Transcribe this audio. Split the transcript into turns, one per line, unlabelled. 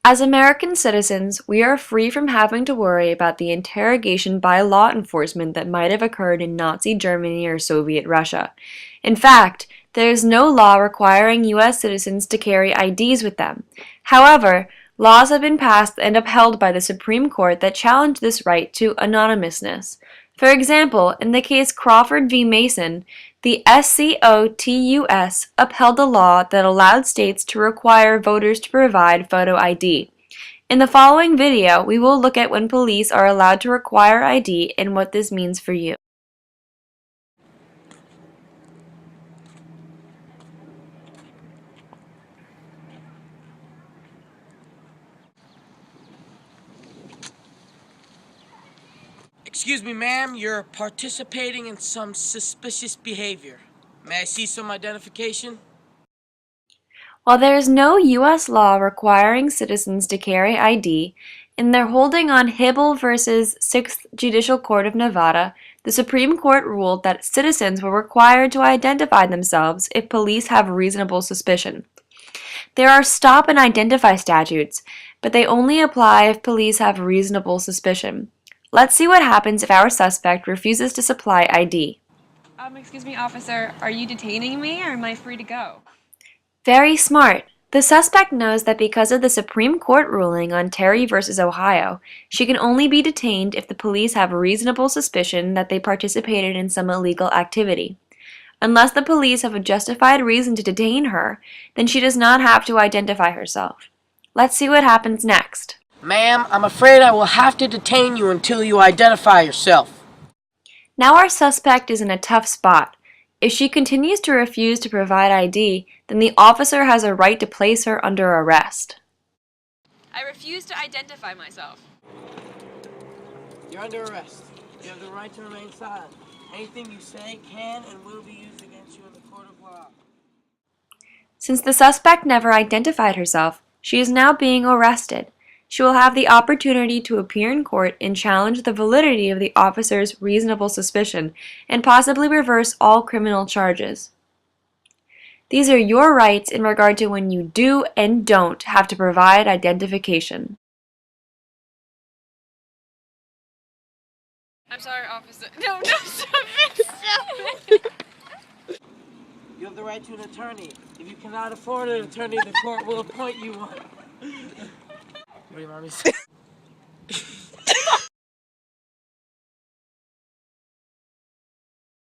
As American citizens, we are free from having to worry about the interrogation by law enforcement that might have occurred in Nazi Germany or Soviet Russia. In fact, there is no law requiring U.S. citizens to carry IDs with them. However, laws have been passed and upheld by the Supreme Court that challenge this right to anonymousness. For example, in the case Crawford v. Mason, the SCOTUS upheld a law that allowed states to require voters to provide photo ID. In the following video, we will look at when police are allowed to require ID and what this means for you.
Excuse me, ma'am, you're participating in some suspicious behavior. May I see some identification?
While there is no U.S. law requiring citizens to carry ID, in their holding on Hibble v. 6th Judicial Court of Nevada, the Supreme Court ruled that citizens were required to identify themselves if police have reasonable suspicion. There are stop and identify statutes, but they only apply if police have reasonable suspicion. Let's see what happens if our suspect refuses to supply ID.
Excuse me, officer, are you detaining me or am I free to go?
Very smart. The suspect knows that because of the Supreme Court ruling on Terry v. Ohio, she can only be detained if the police have reasonable suspicion that they participated in some illegal activity. Unless the police have a justified reason to detain her, then she does not have to identify herself. Let's see what happens next.
Ma'am, I'm afraid I will have to detain you until you identify yourself.
Now our suspect is in a tough spot. If she continues to refuse to provide ID, then the officer has a right to place her under arrest.
I refuse to identify myself.
You're under arrest. You have the right to remain silent. Anything you say can and will be used against you in the court of law.
Since the suspect never identified herself, she is now being arrested. She will have the opportunity to appear in court and challenge the validity of the officer's reasonable suspicion and possibly reverse all criminal charges. These are your rights in regard to when you do and don't have to provide identification.
I'm sorry, officer. No, stop it! Stop it!
You have the right to an attorney. If you cannot afford an attorney, the court will appoint you one. What do you want me to say?